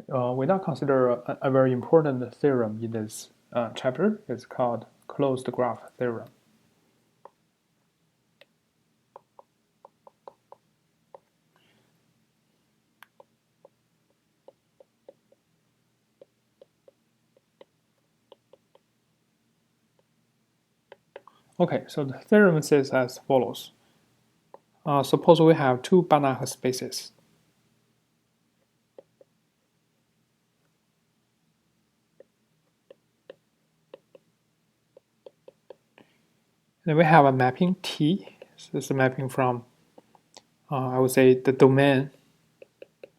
we now consider a very important theorem in this chapter. It's called closed graph theorem. Okay, so the theorem says as follows. Suppose we have two Banach spaces. Then we have a mapping T. So this is a mapping from, I would say, the domain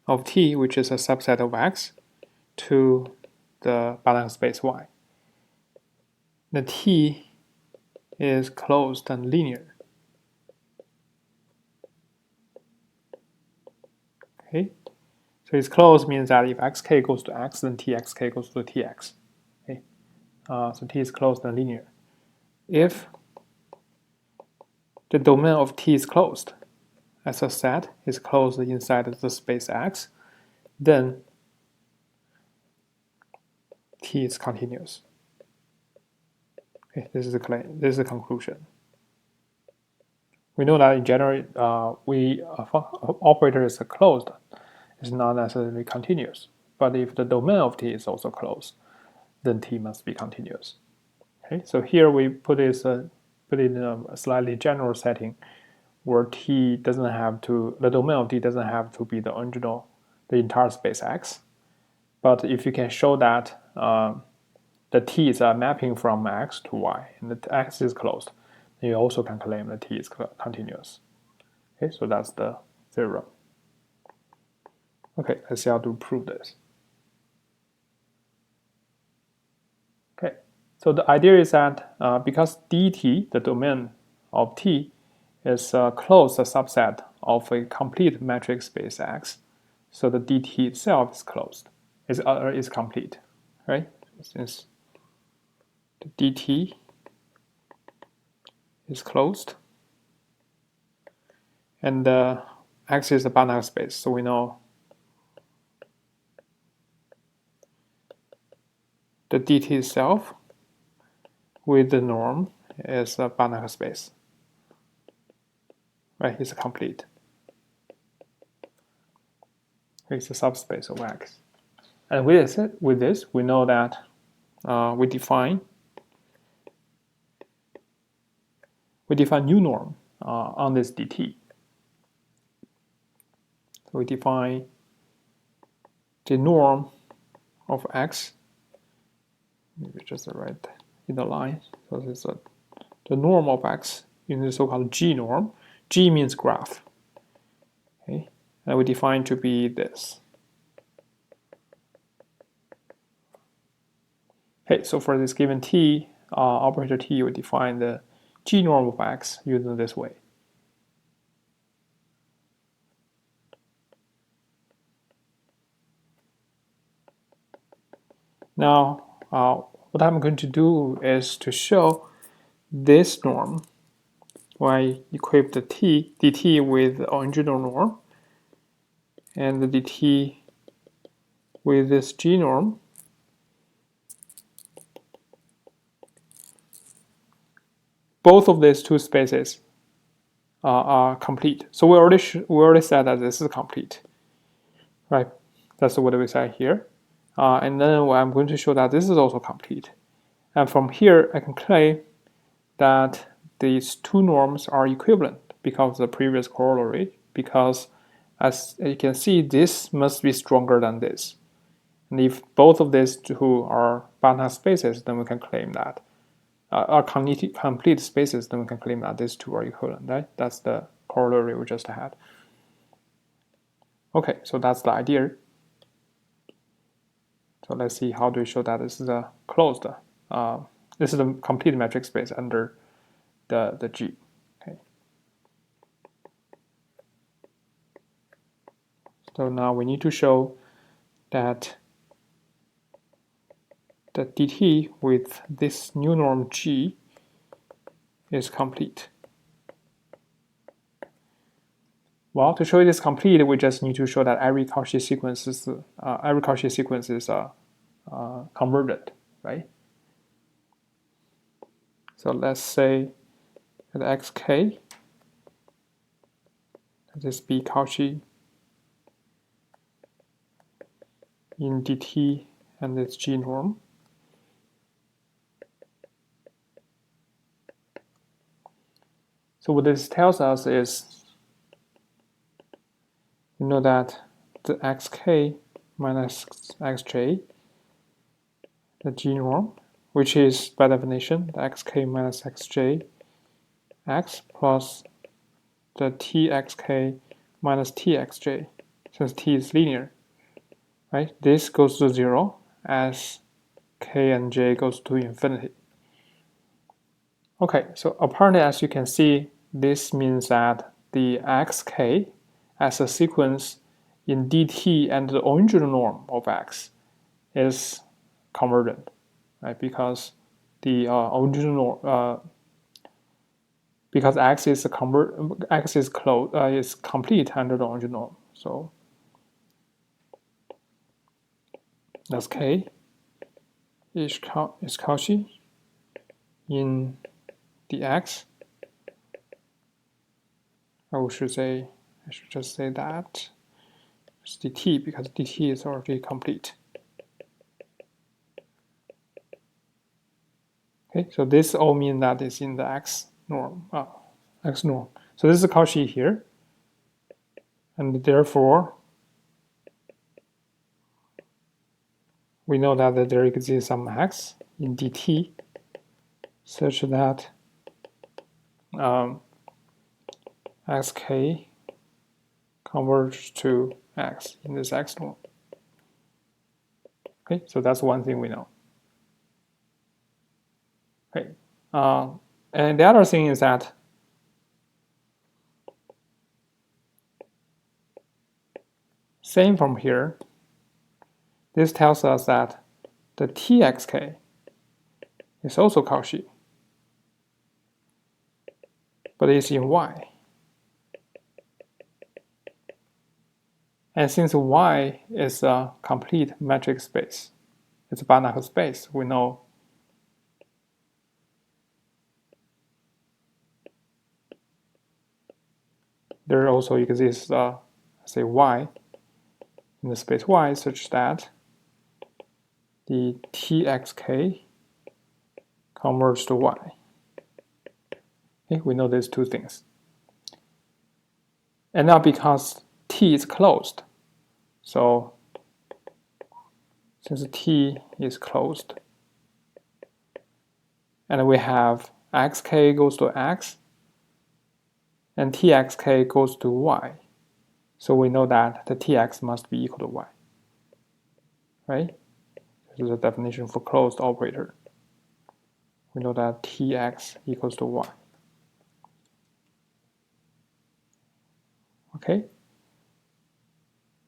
of T, which is a subset of X, to the Banach space Y. The T is closed and linear. Okay, so it's closed means that if xk goes to x, then txk goes to tx. Okay, so T is closed and linear. If the domain of T is closed, as a set is closed inside the space X, then T is continuous. Okay, this is the claim. This is the conclusion. We know that in general, operator is closed, is not necessarily continuous. But if the domain of T is also closed, then T must be continuous. Okay, so here we put it in a slightly general setting, where T doesn't have to, the domain of T doesn't have to be the original, the entire space X. But if you can show that the T is a mapping from X to Y, and the X is closed, then you also can claim that T is continuous. Okay, so that's the theorem. Okay, let's see how to prove this. Okay, so the idea is that because dt, the domain of T, is a closed subset of a complete metric space X, so the dt itself is closed, is complete, right? Since the dt is closed, and the X is a Banach space, so we know the dt itself with the norm is a Banach space, right? It's complete. It's a subspace of X. And with this, we know that we define new norm on this dt. So we define the norm of X. Maybe just write in the line. So this is the norm of X in the so-called G norm. G means graph. Okay, and we define to be this. Okay, so for this given T, operator T, we define the G norm of X using this way. Now, what I'm going to do is to show this norm when I equip the dt with the original norm and the dt with this G norm. Both of these two spaces are complete. So we already said that this is complete, right? That's what we say here. And then I'm going to show that this is also complete. And from here, I can claim that these two norms are equivalent because of the previous corollary, because as you can see, this must be stronger than this. And if both of these two are Banach spaces, then we can claim that. Are complete spaces, then we can claim that these two are equivalent, right? That's the corollary we just had. Okay, so that's the idea. So let's see how do we show that this is a closed, this is a complete metric space under the G. Okay. So now we need to show that the dt with this new norm G is complete. Well, to show it is complete, we just need to show that every Cauchy sequence is converted, right? So let's say that xk, let this be Cauchy in dt and its G norm. So what this tells us is, we know that the xk minus xj, the G norm, which is by definition the xk minus xj x plus the txk minus txj, since t is linear, right? This goes to 0 as k and j goes to infinity. Okay, so apparently, as you can see, this means that the xk as a sequence in dt and the original norm of x is convergent, right? Because the original because x is is complete under the original norm. So that's k is Cauchy in the x. I should just say that it's dt, because dt is already complete. Okay, so this all means that it's in the x norm. X norm. So this is Cauchy here, and therefore we know that there exists some x in dt such that xk converges to x in this x norm. Okay, so that's one thing we know. Okay, and the other thing is that same from here, this tells us that the txk is also Cauchy, but it's in y. And since y is a complete metric space, it's a Banach space, we know there also exists, say, y in the space y such that the txk converges to y. Okay, we know these two things. And now because t is closed, so since t is closed, and we have xk goes to x, and txk goes to y, so we know that the tx must be equal to y, right? This is a definition for closed operator. We know that tx equals to y. Okay?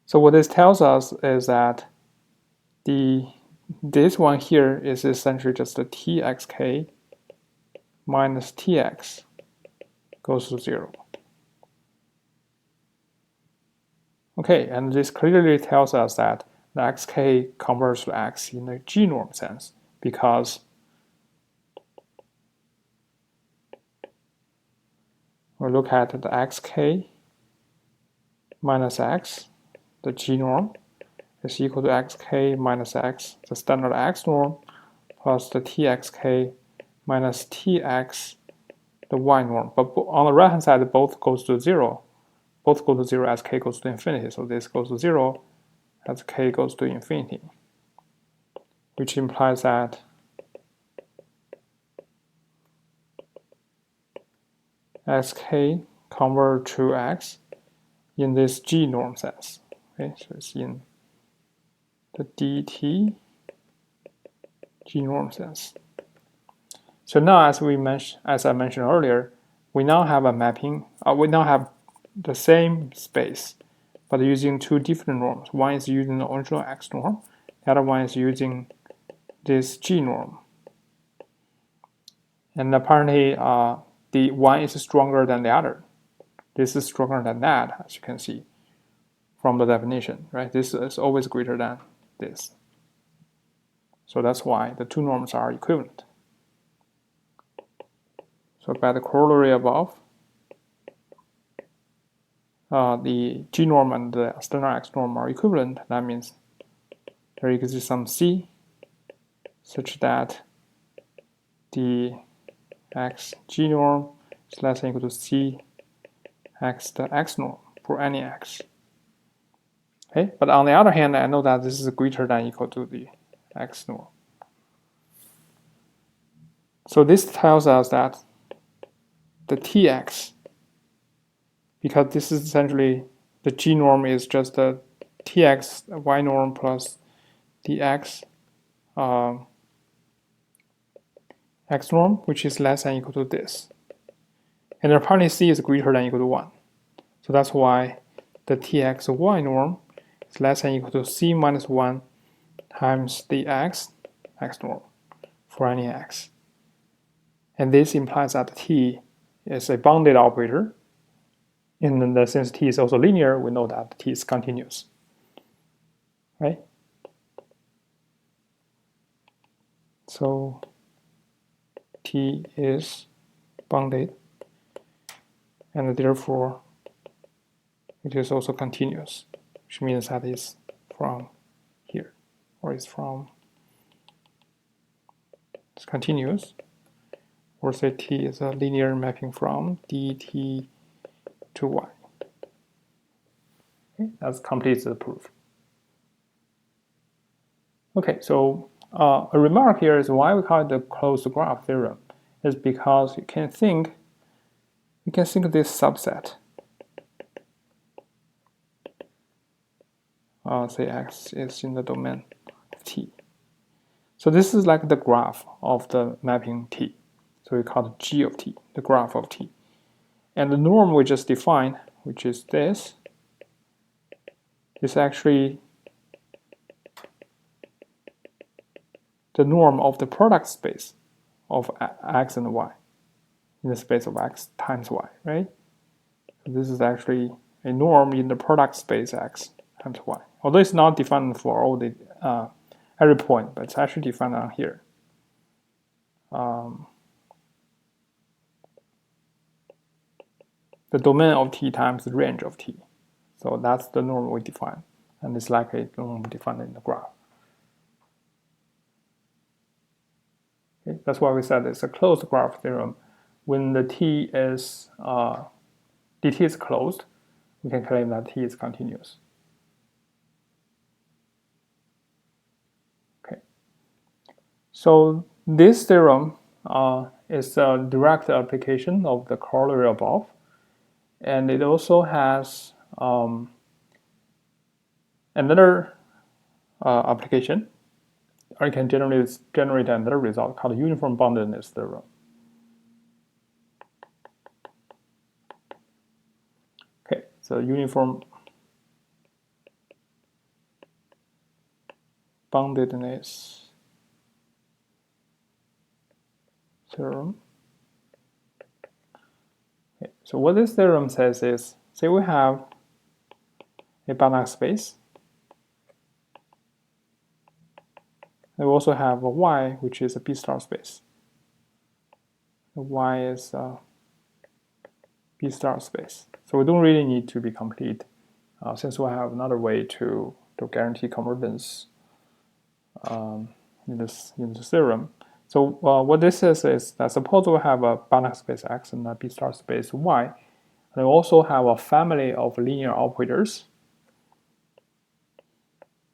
So what this tells us is that this one here is essentially just the txk minus tx goes to 0. Okay, and this clearly tells us that the xk converges to x in the G norm sense, because we look at the xk minus x, the G norm, is equal to xk minus x, the standard x norm, plus the txk minus tx, the y norm. But on the right hand side, both goes to 0. Both go to 0 as k goes to infinity. So this goes to 0 as k goes to infinity, which implies that xk converges to x in this G norm sense. Okay, so it's in the dt G norm sense. So now, as I mentioned earlier, we now have a mapping. We now have the same space, but using two different norms. One is using the original x norm. The other one is using this G norm. And apparently, the one is stronger than the other. this is stronger than that, as you can see from the definition, right? This is always greater than this. So that's why the two norms are equivalent. So by the corollary above, the G norm and the external X norm are equivalent. That means there exists some C such that the X G norm is less than or equal to C X the X norm for any X. Okay, but on the other hand, I know that this is greater than or equal to the X norm. So this tells us that the Tx, because this is essentially the G norm is just the Tx Y norm plus the X X norm, which is less than or equal to this. And apparently C is greater than or equal to 1. So that's why the Tx Y norm is less than or equal to C minus 1 times the X norm for any X. And this implies that T is a bounded operator. And then since T is also linear, we know that T is continuous. Right? So T is bounded, and therefore it is also continuous, which means that it's from here, or it's continuous, or say T is a linear mapping from dt to y. Okay, that completes the proof. Okay, so a remark here is why we call it the closed graph theorem is because you can think this subset, say X is in the domain of T. So this is like the graph of the mapping T. So we call it G of T, the graph of T. And the norm we just defined, which is this, is actually the norm of the product space of X and Y in the space of X times Y, right? So this is actually a norm in the product space X times Y. Although it's not defined for all the every point, but it's actually defined on here. The domain of T times the range of T. So that's the norm we define, and it's like a norm defined in the graph. Okay, that's why we said it's a closed graph theorem. When the dt is closed, we can claim that T is continuous. Okay, so this theorem is a direct application of the corollary above. And it also has another application, or you can generate another result called uniform boundedness theorem. Okay, so uniform boundedness theorem. Okay, so what this theorem says is, say we have a Banach space. And we also have a Y, which is a B star space. The Y is a B star space. So we don't really need to be complete, since we have another way to guarantee convergence in this theorem. So what this is that suppose we have a Banach space X and a B star space Y, and we also have a family of linear operators.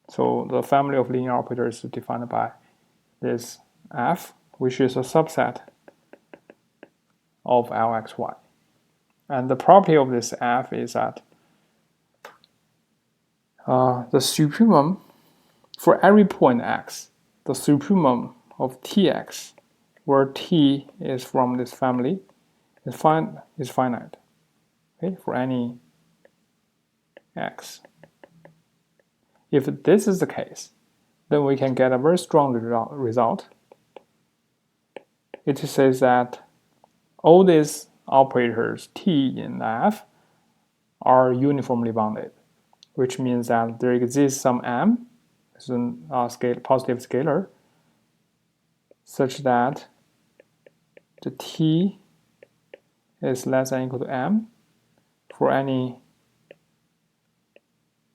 So the family of linear operators is defined by this F, which is a subset of Lxy. And the property of this F is that the supremum for every point X, the supremum of Tx, where T is from this family, is finite. Okay, for any X. If this is the case, then we can get a very strong result. It says that all these operators T in F are uniformly bounded, which means that there exists some m, it's a positive scalar, such that the t is less than or equal to m for any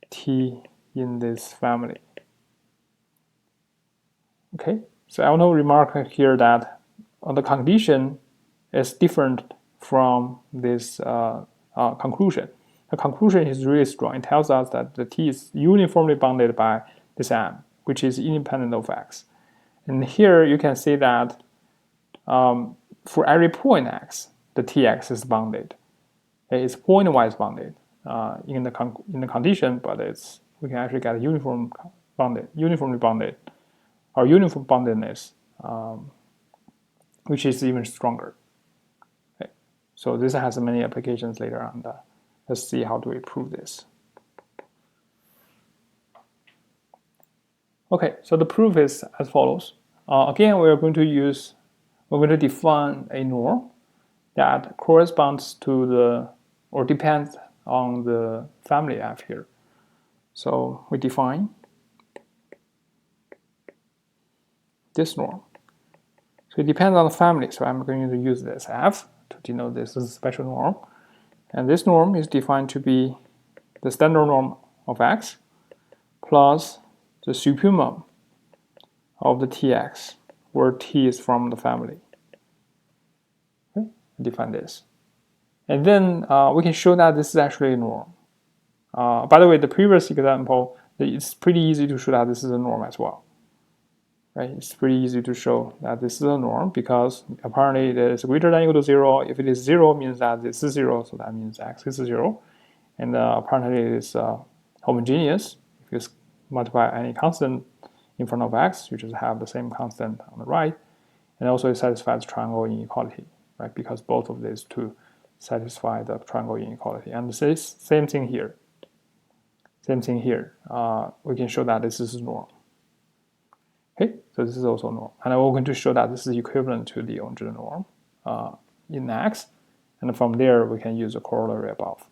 t in this family. Okay, so I want to remark here that the condition is different from this conclusion. The conclusion is really strong. It tells us that the t is uniformly bounded by this m, which is independent of x. And here you can see that for every point x, the tx is bounded. It's point-wise bounded in the condition, but we can actually get uniformly bounded, or uniform boundedness, which is even stronger. Okay. So this has many applications later on. Let's see how do we prove this. Okay, so the proof is as follows. Again, we're going to define a norm that corresponds to or depends on the family F here. So we define this norm. So it depends on the family, so I'm going to use this F to denote this as a special norm. And this norm is defined to be the standard norm of X plus the supremum of the Tx, where T is from the family. Okay, define this. And then we can show that this is actually a norm. By the way, the previous example, it's pretty easy to show that this is a norm as well. Right? It's pretty easy to show that this is a norm because apparently it is greater than or equal to 0. If it is 0, it means that this is 0, so that means x is 0. And apparently it is homogeneous. If you multiply any constant in front of x, you just have the same constant on the right. And also it satisfies triangle inequality, right? Because both of these two satisfy the triangle inequality. And the same thing here. Same thing here. We can show that this is a norm. Okay, so this is also a norm. And we're going to show that this is equivalent to the original norm in X. And from there, we can use the corollary above.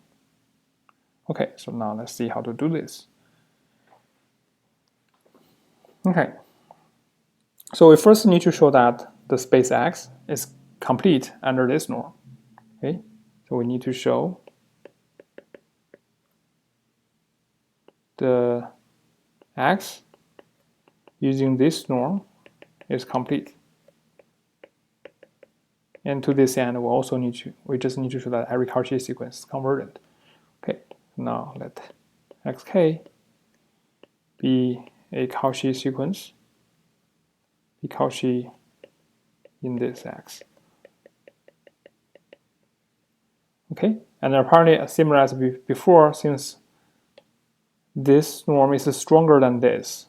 Okay, so now let's see how to do this. Okay, so we first need to show that the space X is complete under this norm. Okay, so we need to show the X using this norm is complete. And to this end, we just need to show that every Cauchy sequence is convergent. Okay, now let xk be a Cauchy sequence, be Cauchy in this X. Okay, and apparently similar as before, since this norm is stronger than this.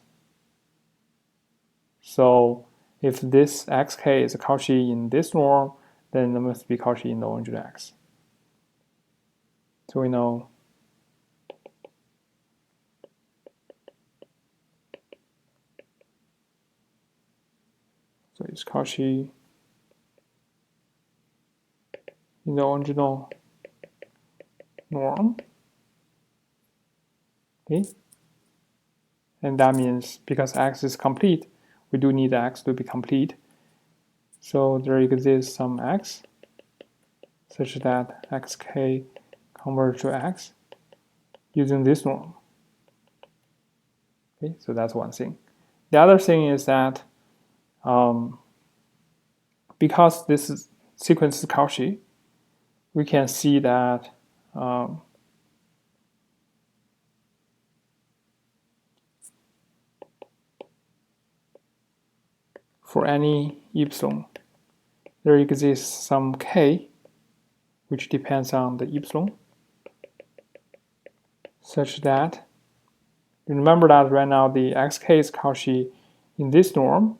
So if this xk is Cauchy in this norm, then it must be Cauchy in the origin X. So we know so it's Cauchy in the original norm. Okay, and that means because X is complete, we do need X to be complete. So there exists some X such that xk converge to X using this norm. Okay, so that's one thing. The other thing is that because this sequence is Cauchy, we can see that for any epsilon, there exists some k, which depends on the epsilon, such that, remember that right now the xk is Cauchy in this norm,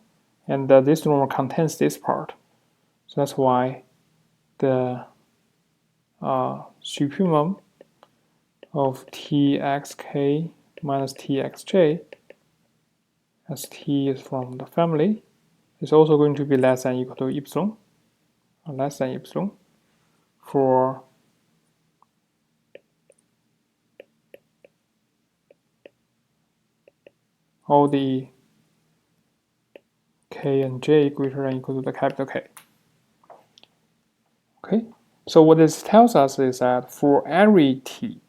and this norm contains this part. So that's why the supremum of txk minus txj, as t is from the family, is also going to be less than or equal to epsilon, or less than epsilon, for all the k and j greater than or equal to the capital K. Okay, so what this tells us is that for every t,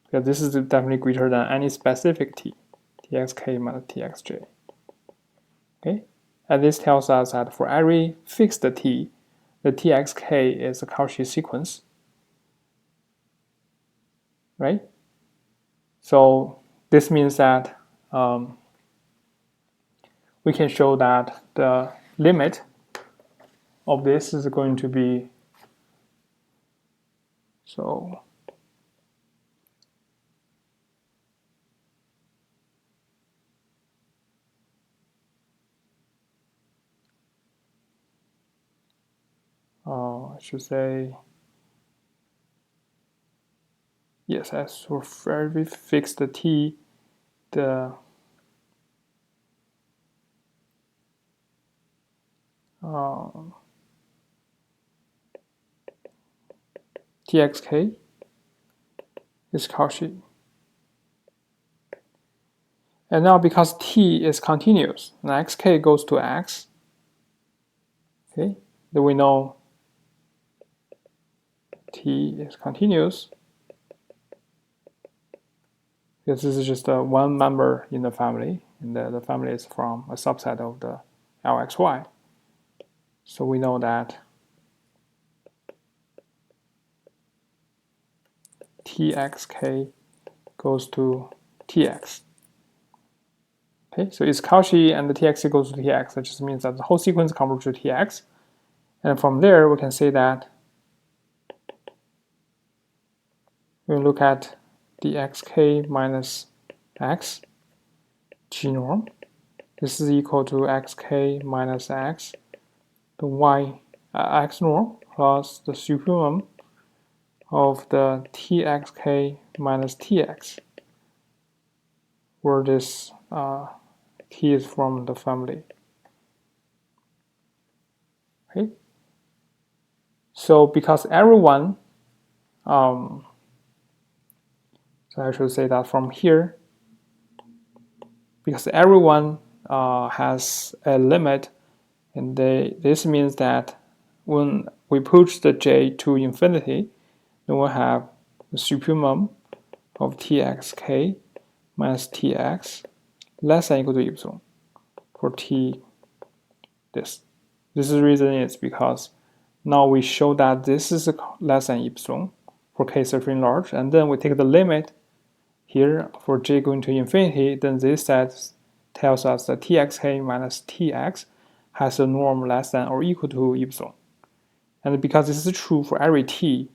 because this is definitely greater than any specific t, txk minus txj. Okay, and this tells us that for every fixed t, the txk is a Cauchy sequence, right? So this means that we can show that the limit of this is going to be so I should say yes, as for every fixed t, the txk is Cauchy. And now because t is continuous, and xk goes to x, okay, then we know t is continuous because this is just one member in the family, and the family is from a subset of the Lxy. So we know that txk goes to tx. Okay, so it's Cauchy and the tx goes to tx. That just means that the whole sequence converges to tx. And from there, we can say that we look at dxk minus x g norm. This is equal to xk minus x, the y x norm plus the supremum of the txk minus tx, where this t is from the family. Okay. So because everyone, so I should say that from here, because everyone has a limit, and this means that when we push the j to infinity, then we'll have the supremum of txk minus tx less than or equal to epsilon for t this. This is the reason is because now we show that this is less than epsilon for k supreme large, and then we take the limit here for j going to infinity, then this set tells us that txk minus tx has a norm less than or equal to epsilon. And because this is true for every t,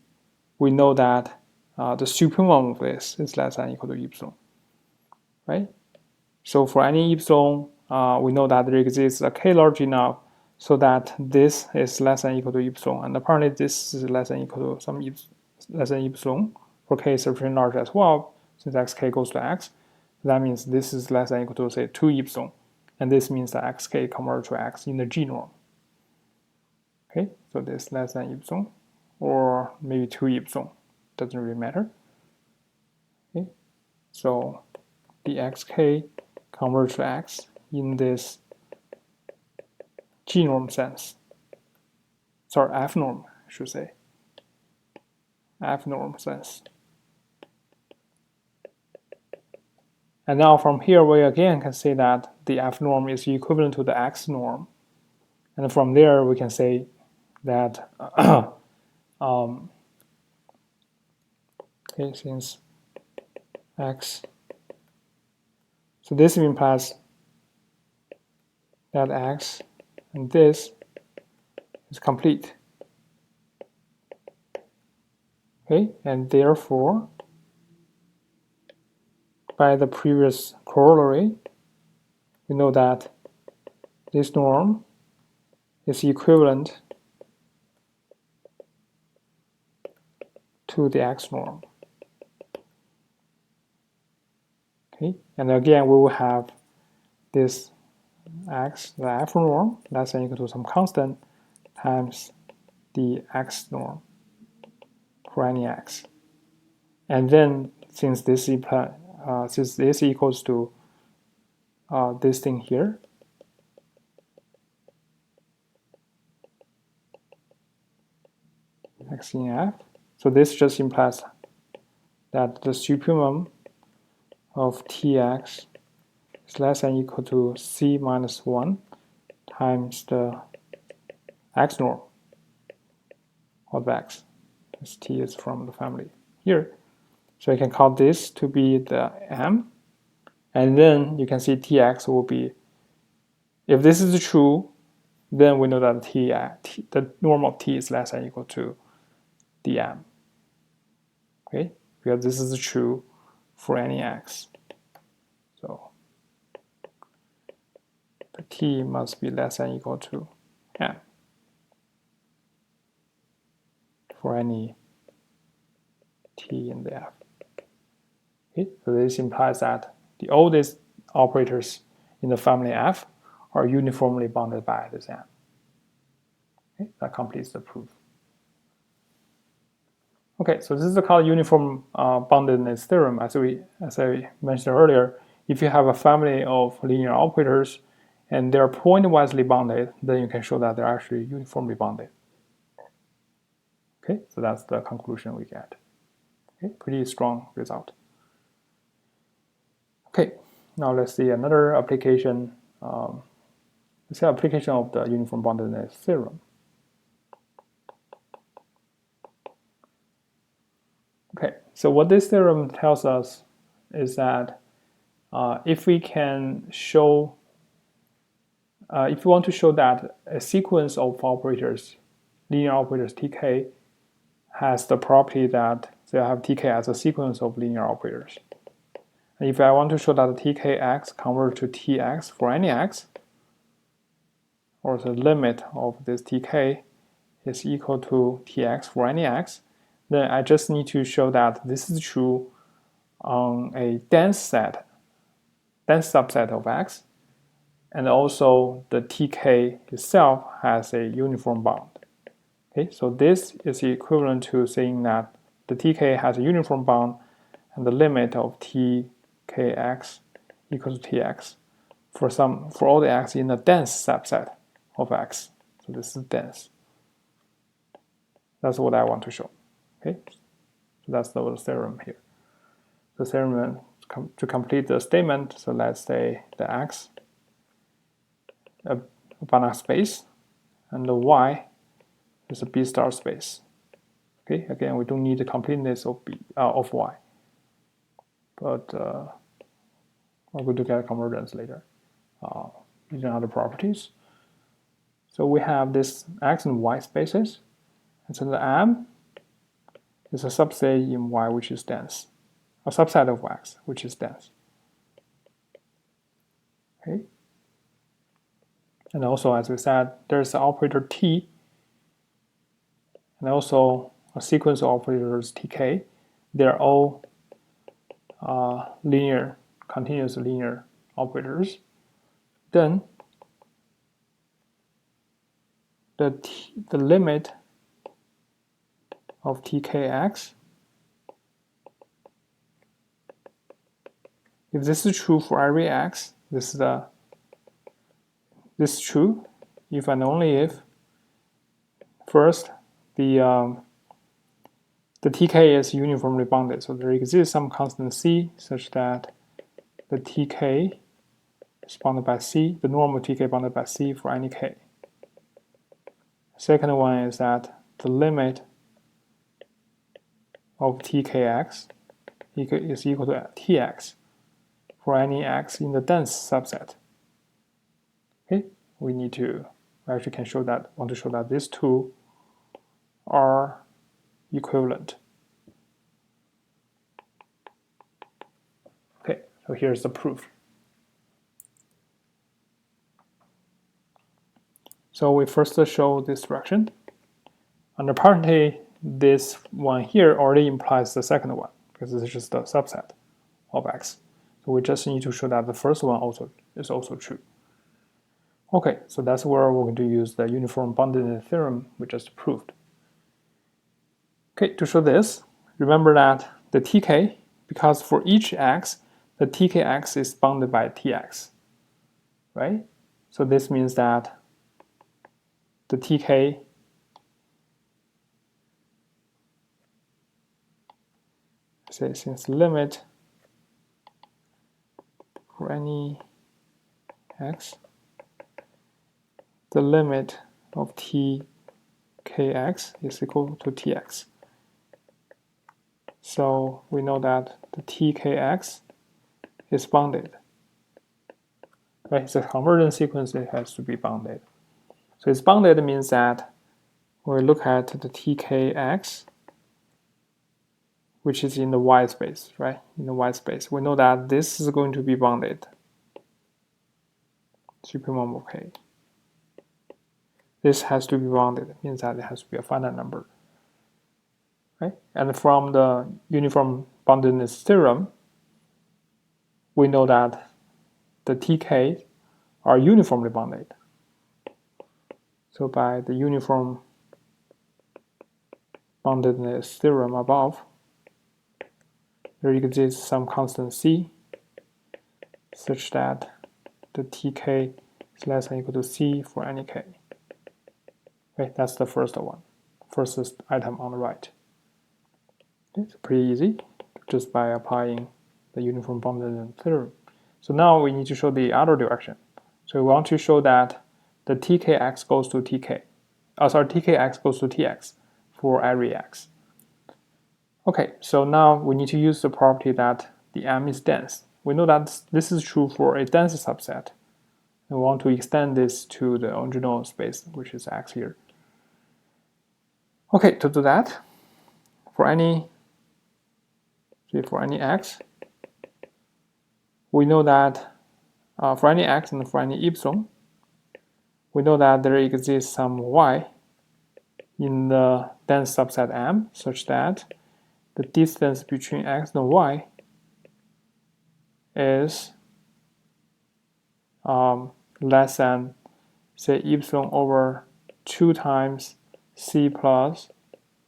we know that the supremum of this is less than or equal to epsilon, right? So for any epsilon, we know that there exists a k large enough so that this is less than or equal to epsilon, and apparently this is less than or equal to some less than epsilon for k supreme large as well, since xk goes to x. That means this is less than or equal to, say, 2 epsilon, and this means that xk converges to x in the G norm. Okay, so this less than epsilon, or maybe 2 epsilon, doesn't really matter. Okay, so the xk converges to x in this G norm sense. Sorry, F norm, I should say. F norm sense. And now from here, we again can say that the F norm is equivalent to the X norm. And from there, we can say that okay, since X, so this implies that X and this is complete. Okay, and therefore, by the previous corollary, we know that this norm is equivalent to the X norm. Okay, and again, we will have this X, the F norm, less than or equal to some constant times the X norm for any X. And then, since this equals to this thing here. X in F. So this just implies that the supremum of Tx is less than or equal to C minus 1 times the X norm of X, as T is from the family here. So you can call this to be the M, and then you can see Tx will be, if this is true, then we know that the norm of T is less than or equal to dm. Okay, because this is true for any X. So the T must be less than or equal to M for any T in the F. Okay, so this implies that the oldest operators in the family F are uniformly bounded by this M. Okay, that completes the proof. Okay, so this is called uniform boundedness theorem. As I mentioned earlier, if you have a family of linear operators and they're point-wisely bounded, then you can show that they're actually uniformly bounded. Okay, so that's the conclusion we get. Okay, pretty strong result. Okay, now let's see another application. Let's see application of the uniform boundedness theorem. Okay, so what this theorem tells us is that if we can show, if we want to show that a sequence of operators, linear operators Tk, has the property that they have Tk as a sequence of linear operators. And if I want to show that the Tkx converts to Tx for any x, or the limit of this Tk is equal to Tx for any x, then I just need to show that this is true on a dense subset of X, and also the Tk itself has a uniform bound. Okay, so this is equivalent to saying that the Tk has a uniform bound and the limit of Tkx equals to Tx for all the X in a dense subset of X. So this is dense. That's what I want to show. Okay, so that's the theorem here. The theorem to complete the statement. So let's say the X, a Banach space, and the Y is a B star space. Okay, again, we don't need the completeness of Y, but we're going to get convergence later using other properties. So we have this X and Y spaces, and so the M is a subset in Y which is dense, a subset of X which is dense. Okay, and also as we said, there's the operator T, and also a sequence of operators Tk. They're all continuous linear operators. Then the limit of Tkx, if this is true for every x, this is true if and only if first the Tk is uniformly bounded. So there exists some constant c such that the Tk is bounded by c, the norm of Tk bounded by c for any k. Second one is that the limit of Tkx is equal to Tx for any x in the dense subset. Okay, we actually can show that, want to show that these two are equivalent. Okay, so here's the proof. So we first show this direction, and apparently this one here already implies the second one because this is just a subset of X. So we just need to show that the first one is also true. Okay, so that's where we're going to use the uniform boundedness theorem we just proved. Okay, to show this, remember that the Tk, because for each x, the Tkx is bounded by Tx. right? So this means that the tk say since limit for any x, the limit of tkx is equal to tx. So we know that the tkx is bounded. Right? It's a convergent sequence, it has to be bounded. So it's bounded means that when we look at the tkx, which is in the y space, right? In the y space, we know that this is going to be bounded. Supremum of k. This has to be bounded. It means that it has to be a finite number. Right? And from the uniform boundedness theorem, we know that the tk are uniformly bounded. So by the uniform boundedness theorem above, there exists some constant c such that the tk is less than or equal to c for any k. Okay, that's the first one, first item on the right. It's pretty easy just by applying the uniform boundedness theorem. So now we need to show the other direction. So we want to show that the tkx goes to tk. Tkx goes to tx for every x. Okay, so now we need to use the property that the M is dense. We know that this is true for a dense subset. We want to extend this to the original space, which is X here. Okay, to do that, for any X, we know that for any X and for any epsilon, we know that there exists some Y in the dense subset M such that the distance between X and Y is less than, say, epsilon over 2 times C plus,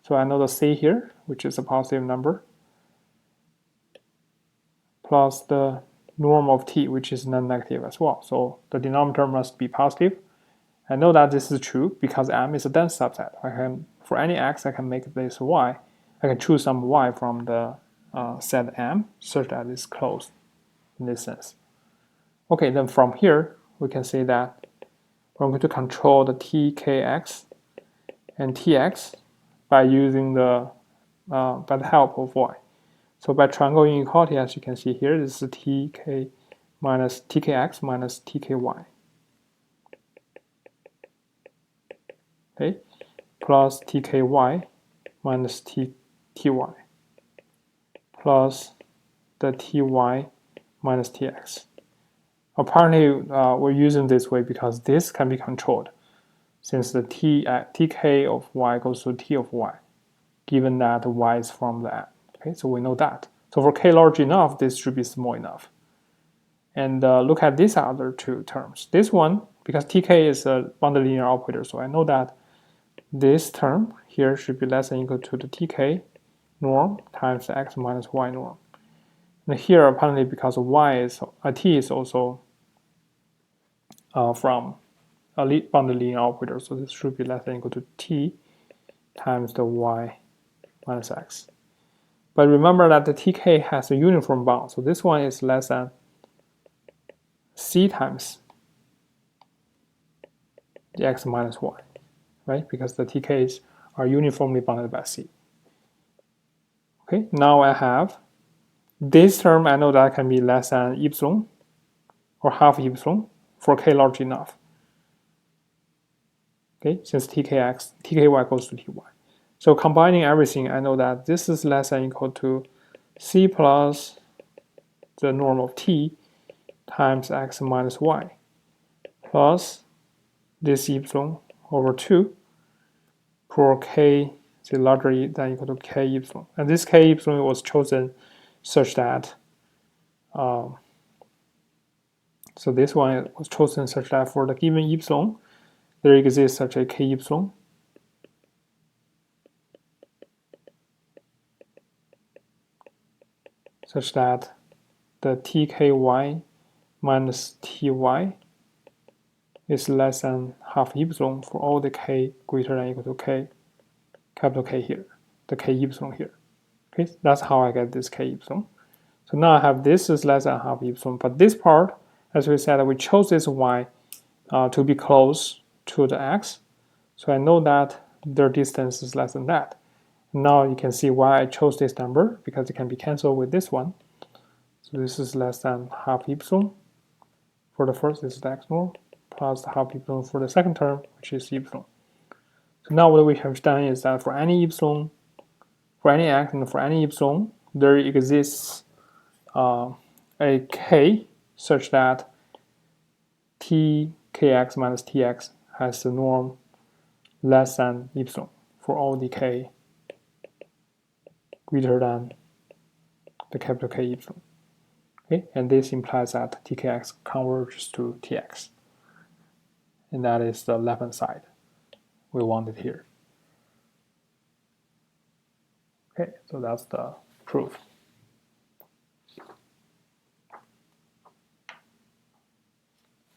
so I know the C here, which is a positive number, plus the norm of T, which is non-negative as well. So the denominator must be positive. I know that this is true because M is a dense subset. For any X, I can make this Y. I can choose some Y from the set M such that it's closed in this sense. Okay, then from here, we can say that we're going to control the tkx and tx by using by the help of y. So by triangle inequality, as you can see here, this is tkx minus tky. Okay, plus tky minus ty plus the ty minus tx. Apparently, we're using this way because this can be controlled, since the tk of y goes to t of y, given that y is from the M. Okay, so we know that. So for k large enough, this should be small enough. And look at these other two terms. This one, because tk is a bounded linear operator, so I know that this term here should be less than or equal to the tk norm times the x minus y norm. And here, apparently, because t is also from a bounded linear operator, so this should be less than or equal to t times the y minus x. But remember that the tk has a uniform bound, so this one is less than c times the x minus y, right? Because the tk's are uniformly bounded by c. Okay, now I have this term. I know that can be less than epsilon or half epsilon for k large enough. Okay, since tky goes to ty. So combining everything, I know that this is less than or equal to c plus the norm of t times x minus y plus this epsilon over 2 for k is larger than or equal to k epsilon. And this k epsilon was chosen such that, so this one was chosen such that for the given epsilon, there exists such a k epsilon such that the tky minus ty is less than half epsilon for all the k greater than or equal to k, capital K here, the k epsilon here. Okay, that's how I get this k epsilon. So now I have this is less than half epsilon, but this part, as we said, we chose this y to be close to the x. So I know that their distance is less than that. Now you can see why I chose this number, because it can be cancelled with this one. So this is less than half epsilon. For the first, this is the x norm, plus the half epsilon for the second term, which is epsilon. So now what we have done is that for any epsilon, for any x and for any epsilon, there exists a k such that tkx minus tx has the norm less than epsilon for all the k greater than the capital K epsilon. Okay, and this implies that tkx converges to tx, and that is the left-hand side we wanted here. Okay, so that's the proof.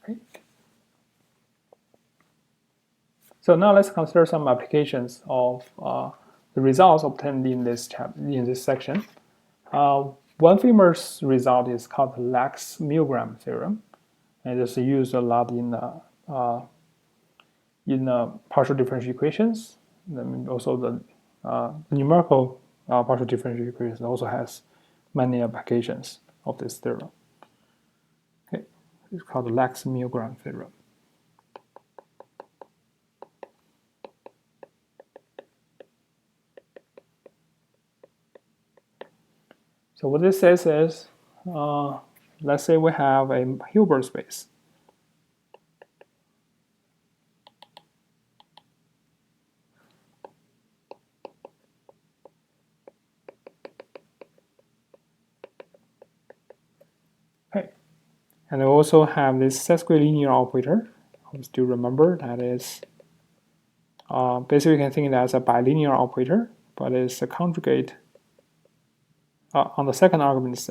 Okay. So now let's consider some applications of the results obtained in this section. One famous result is called the Lex Millgram Theorem, and it's used a lot in partial differential equations. And also the numerical partial differential equations also has many applications of this theorem. Okay, it's called the Lex Millgram Theorem. So what this says is, let's say we have a Hilbert space. Okay, and we also have this sesquilinear operator. I still remember that is basically you can think of it as a bilinear operator, but it's a conjugate. On the second argument, is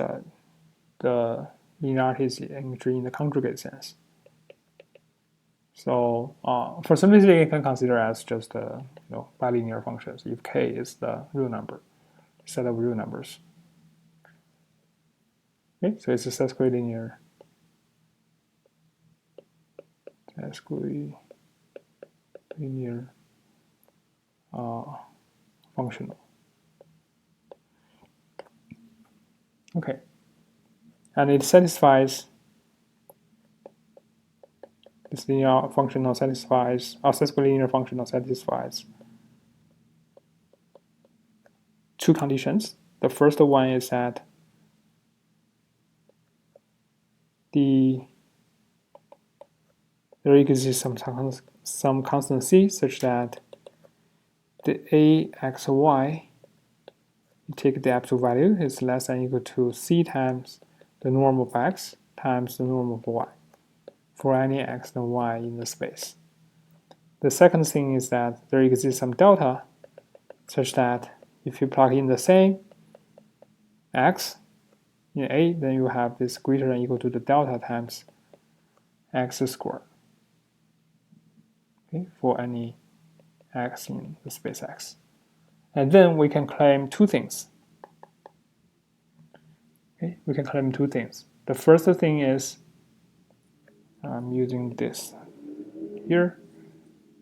the linearity is in the conjugate sense. So for simplicity, you can consider as just bilinear functions if k is the real number, set of real numbers. Okay, so it's a sesquilinear functional. Okay, and it satisfies this linear functional satisfies, or sesquilinear functional satisfies two conditions. The first one is that there exists some constant c such that the axy, you take the absolute value, is less than or equal to c times the norm of x times the norm of y for any x and y in the space. The second thing is that there exists some delta such that if you plug in the same x in A, then you have this greater than or equal to the delta times x squared, okay, for any x in the space X. And then we can claim two things. Okay, we can claim two things. The first thing is, I'm using this here.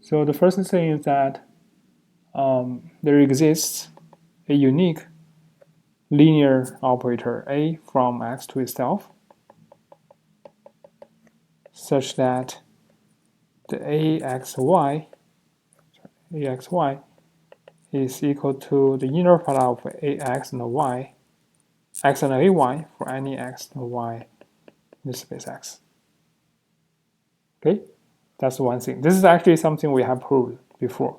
So the first thing is that there exists a unique linear operator A from X to itself such that the axy is equal to the inner product of ax and y, x and ay for any x and y in the space X. Okay, that's one thing. This is actually something we have proved before.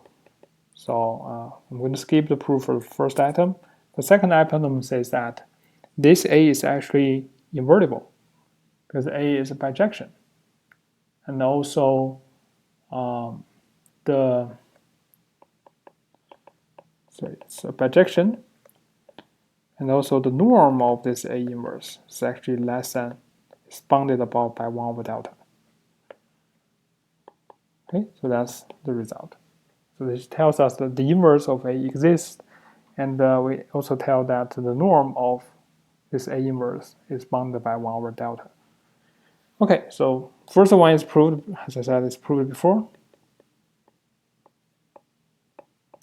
So I'm going to skip the proof for the first item. The second item says that this A is actually invertible because A is a bijection. And also it's a bijection, and also the norm of this A inverse is actually less than, it's bounded about by 1 over delta. Okay, so that's the result. So this tells us that the inverse of A exists, and we also tell that the norm of this A inverse is bounded by 1 over delta. Okay, so first one is proved, as I said, it's proved before.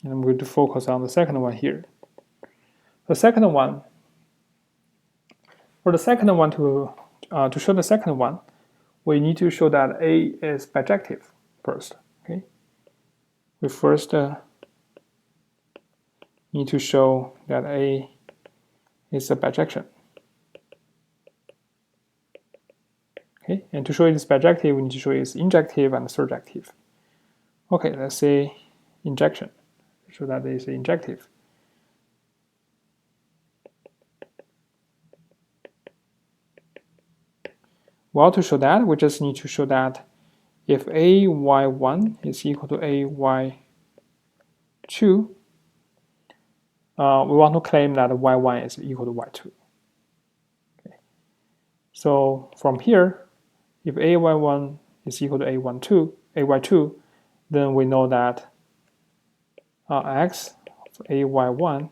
And I'm going to focus on the second one here. The second one, for the second one to show the second one, we need to show that A is bijective first. Okay, we first need to show that A is a bijection. Okay, and to show it is bijective, we need to show it is injective and surjective. Okay, let's say injection. Show that it is injective. Well, to show that, we just need to show that if AY1 is equal to AY2, we want to claim that Y1 is equal to Y2. Okay. So from here, if AY1 is equal to AY2, then we know that x of AY1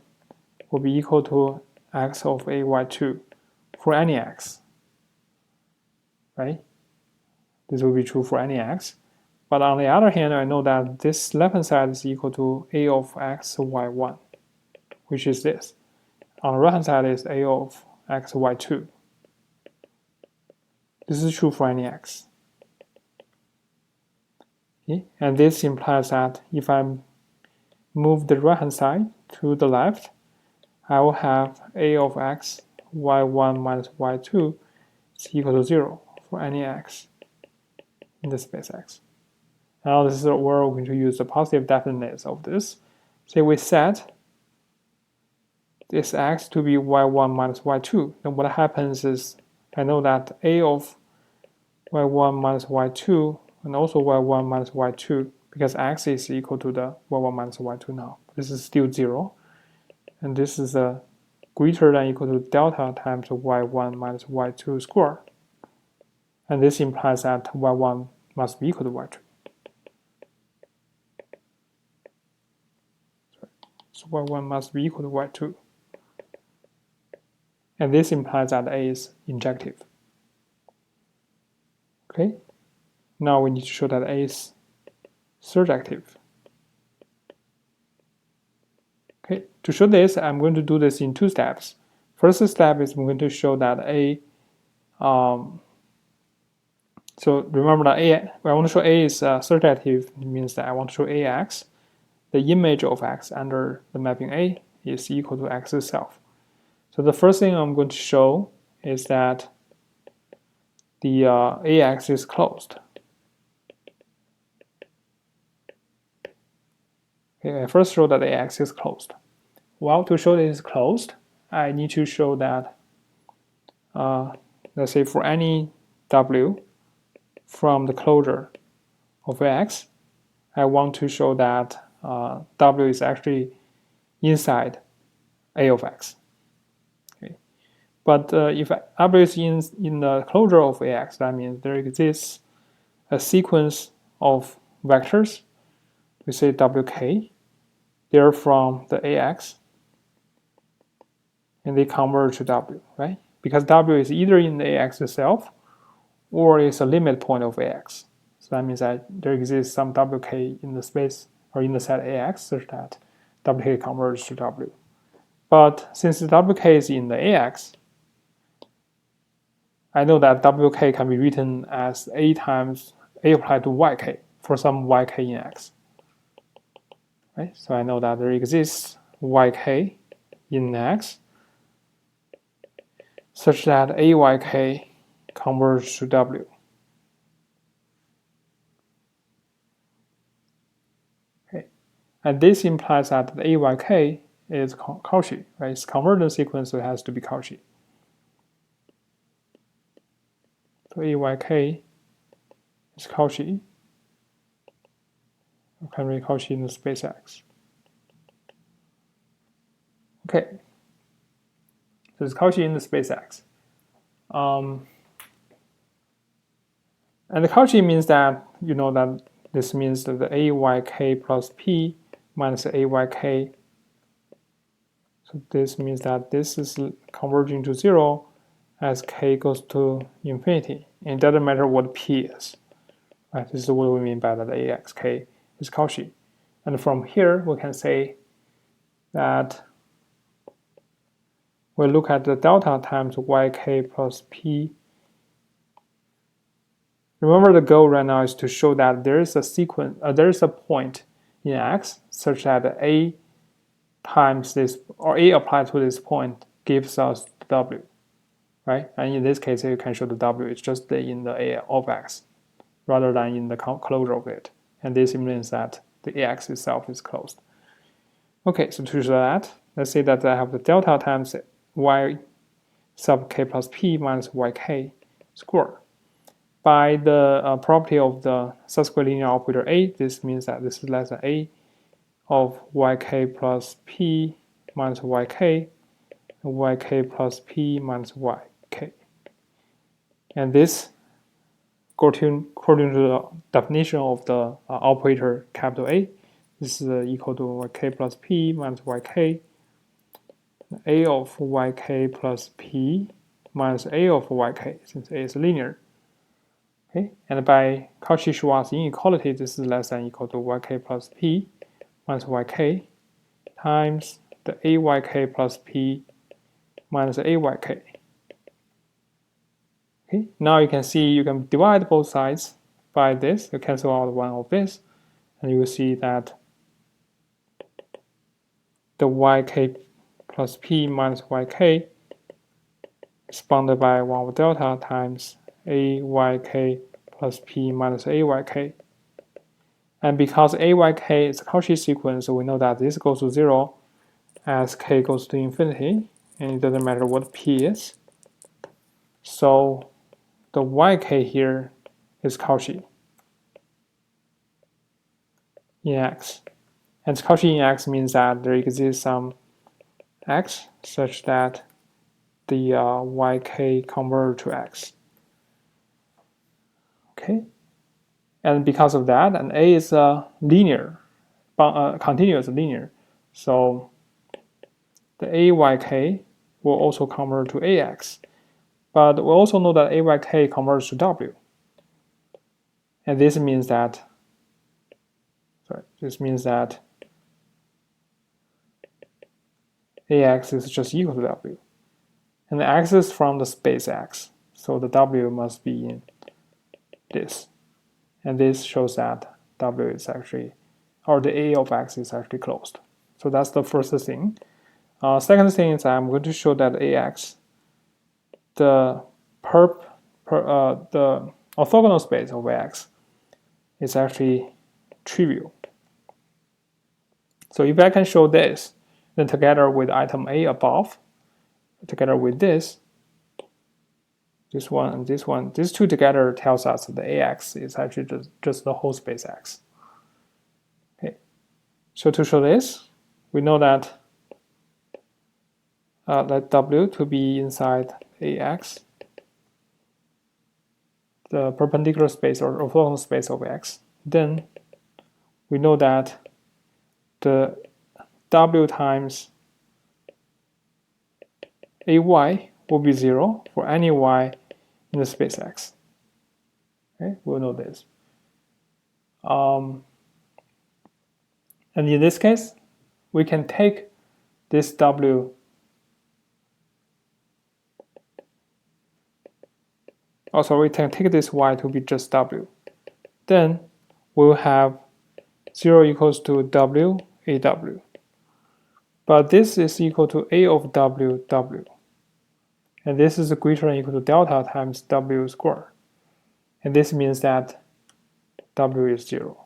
will be equal to x of AY2 for any x. Right? This will be true for any x. But on the other hand, I know that this left-hand side is equal to A of x y1, which is this. On the right-hand side is A of x y2. This is true for any x. Okay? And this implies that if I move the right-hand side to the left, I will have A of x y1 minus y2 is equal to 0 for any x in the space X. Now this is where we're going to use the positive definiteness of this. Say we set this x to be y1 minus y2. Then what happens is I know that A of y1 minus y2 and also y1 minus y2, because x is equal to the y1 minus y2 now. This is still 0. And this is greater than or equal to delta times y1 minus y2 squared. And this implies that y1 must be equal to y2. So y1 must be equal to y2. And this implies that A is injective. Okay? Now we need to show that A is surjective. Okay, to show this, I'm going to do this in 2 steps. First step is I'm going to show that A, so remember that I want to show A is surjective. It means that I want to show AX, the image of X under the mapping A is equal to X itself. So the first thing I'm going to show is that the AX is closed. Okay, I first show that AX is closed. Well, to show that it is closed, I need to show that, let's say for any W from the closure of X, I want to show that W is actually inside A of X. Okay. But if W is in the closure of AX, that means there exists a sequence of vectors. We say WK. They're from the AX, and they converge to W, right? Because W is either in the AX itself, or is a limit point of AX. So that means that there exists some WK in the space or in the set AX such that WK converges to W. But since the WK is in the AX, I know that WK can be written as A times A applied to YK for some YK in X. Right? So I know that there exists YK in X such that AYK converges to W. Okay. And this implies that the AYK is Cauchy, right? It's convergence sequence, so it has to be Cauchy. So AYK is Cauchy. We can read Cauchy in the space X. Okay. So it's Cauchy in the space X. And the Cauchy means that you know that This means that the ayk plus p minus ayk. So this means that this is converging to 0 as k goes to infinity. And it doesn't matter what p is. Right? This is what we mean by that axk is Cauchy. And from here, we can say that we look at the delta times yk plus p. Remember, the goal right now is to show that there is a sequence, there is a point in x such that a times this, or a applied to this point gives us w, right? And in this case, you can show the w is just in the a of x rather than in the closure of it. And this means that the ax itself is closed. Okay, so to show that, let's say that I have the delta times y sub k plus p minus yk squared. By the property of the subscript linear operator a, this means that this is less than a of yk plus p minus yk, yk plus p minus yk. And this, according to the definition of the operator capital A, this is equal to yk plus p minus yk, a of yk plus p minus a of yk, since a is linear. Okay, and by Cauchy-Schwarz inequality, this is less than or equal to yk plus p minus yk times the ayk plus p minus ayk. Okay, now you can see you can divide both sides by this. You cancel out one of this, and you will see that the yk plus p minus yk is bounded by 1 over delta times ayk plus p minus ayk. And because ayk is a Cauchy sequence, so we know that this goes to 0 as k goes to infinity, and it doesn't matter what p is. So the yk here is Cauchy in x. And Cauchy in x means that there exists some x such that the yk converge to x. Okay, and because of that, and a is a linear, continuous linear, so the ayk will also converge to ax. But we also know that ayk converges to w, and this means that ax is just equal to w, and the x is from the space x, so the w must be in this, and this shows that w is actually, or the a of x is actually closed. So that's the first thing. Second thing is I'm going to show that ax, the orthogonal space of x is actually trivial. So if I can show this, then together with item A above, together with this one and this one, these two together tells us that the ax is actually just the whole space x. Okay. So to show this, we know that let w to be inside ax, the perpendicular space or orthogonal space of x. Then we know that the w times ay will be 0 for any y in the space x. Okay, we'll know this. And in this case, we can take this w, we can take this y to be just w. Then we'll have 0 equals to w, aw. But this is equal to a of w, w. And this is greater than or equal to delta times w squared. And this means that w is 0.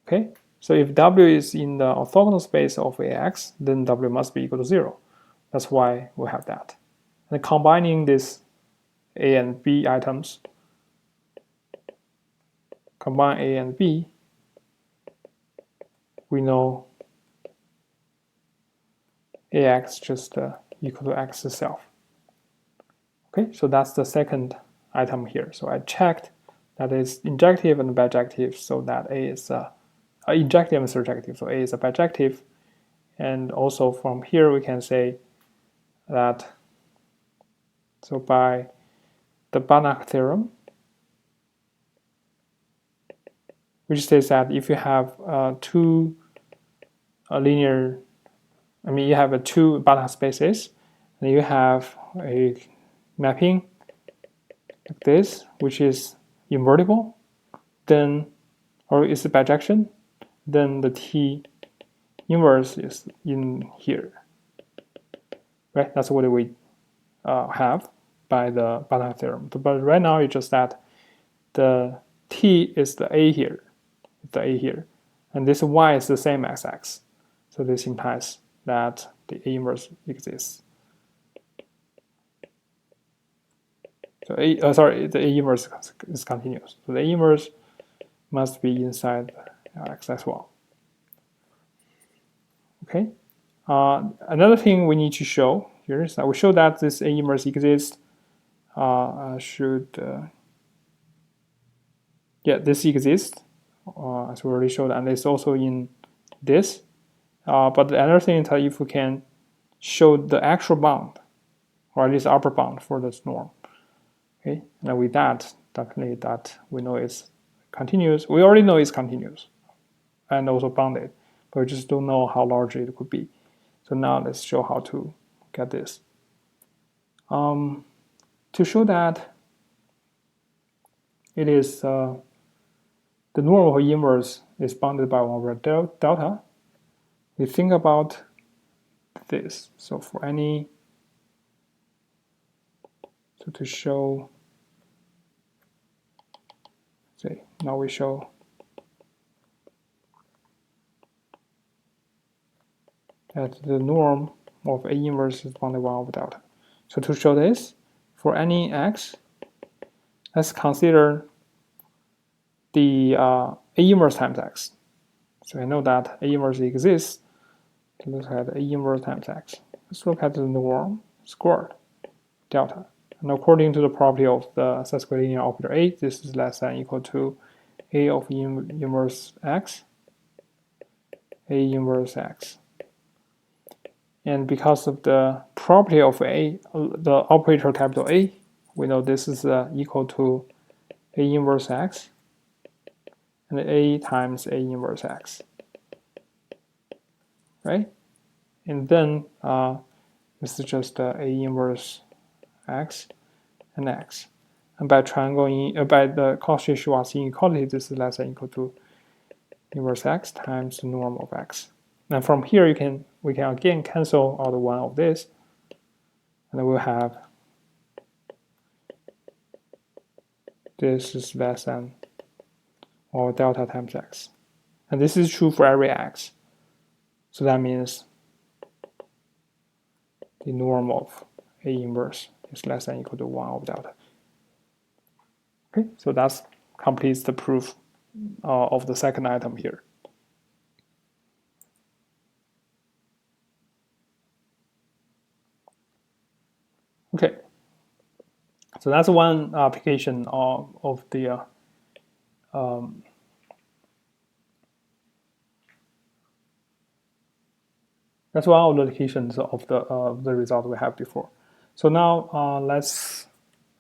Okay, so if w is in the orthogonal space of ax, then w must be equal to 0. That's why we have that. And combining this a and b items, combine a and b, we know ax just equal to x itself. Okay, so that's the second item here. So I checked that is injective and bijective, so that A is injective and surjective, so A is a bijective. And also from here we can say that, so by the Banach theorem, which states that if you have two linear, you have two Banach spaces, and you have a mapping like this, which is invertible, then, or is a bijection, then the T inverse is in here, right? That's what we have by the Banach theorem. But right now it's just that the T is the A here, and this Y is the same as X. So this implies that the A inverse exists. So the A inverse is continuous. So the A inverse must be inside X as well. Okay. Another thing we need to show here is that we show that this A inverse exists. This exists, as we already showed, and it's also in this. But the other thing is that if we can show the actual bound, or at least upper bound for this norm, okay, and with that, definitely that we know it's continuous. We already know it's continuous, and also bounded, but we just don't know how large it could be. So now let's show how to get this. To show that it is the norm of inverse is bounded by 1 over delta, we think about this. So for any, so to show, say, now we show that the norm of A inverse is bounded by 1 over delta. So to show this, for any x, let's consider the A inverse times x. So I know that A inverse exists. So let's look at A inverse times x. Let's look at the norm squared delta. And according to the property of the sesquilinear operator A, this is less than or equal to A of inverse x, A inverse x. And because of the property of A, the operator capital A, we know this is equal to A inverse x and A times A inverse x, right? And then this is just A inverse x and x. And by by the Cauchy-Schwarz inequality, this is less than or equal to inverse x times the norm of x. And from here, we can again cancel out the one of this, and then we'll have this is less than or delta times x. And this is true for every x. So that means the norm of A inverse is less than or equal to 1 over delta. Okay, so that completes the proof of the second item here. Okay, so that's one application of the that's one of the applications of the result we have before. So now let's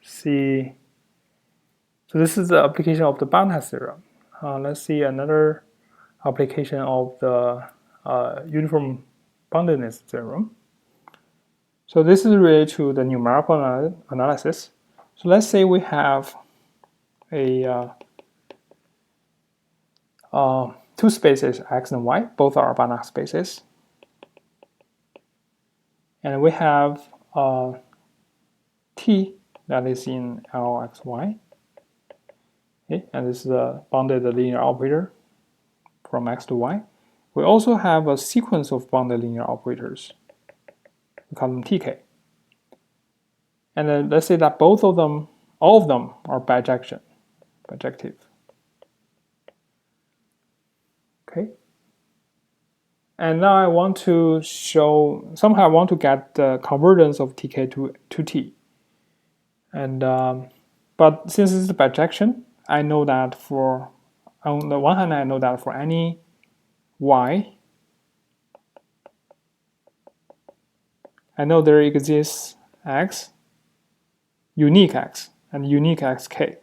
see. So this is the application of the Bondedness theorem. Let's see another application of the uniform Bondedness theorem. So this is related to the numerical analysis. So let's say we have a two spaces x and y, both are Banach spaces, and we have t that is in Lxy. Okay, and this is a bounded linear operator from x to y. We also have a sequence of bounded linear operators. We call them tk. And then let's say that all of them are bijective. Okay. And now I want to show, somehow I want to get the convergence of tk to t. And but since it's a bijection, I know that for, on the one hand, I know that for any y, I know there exists x, unique x, and unique xk,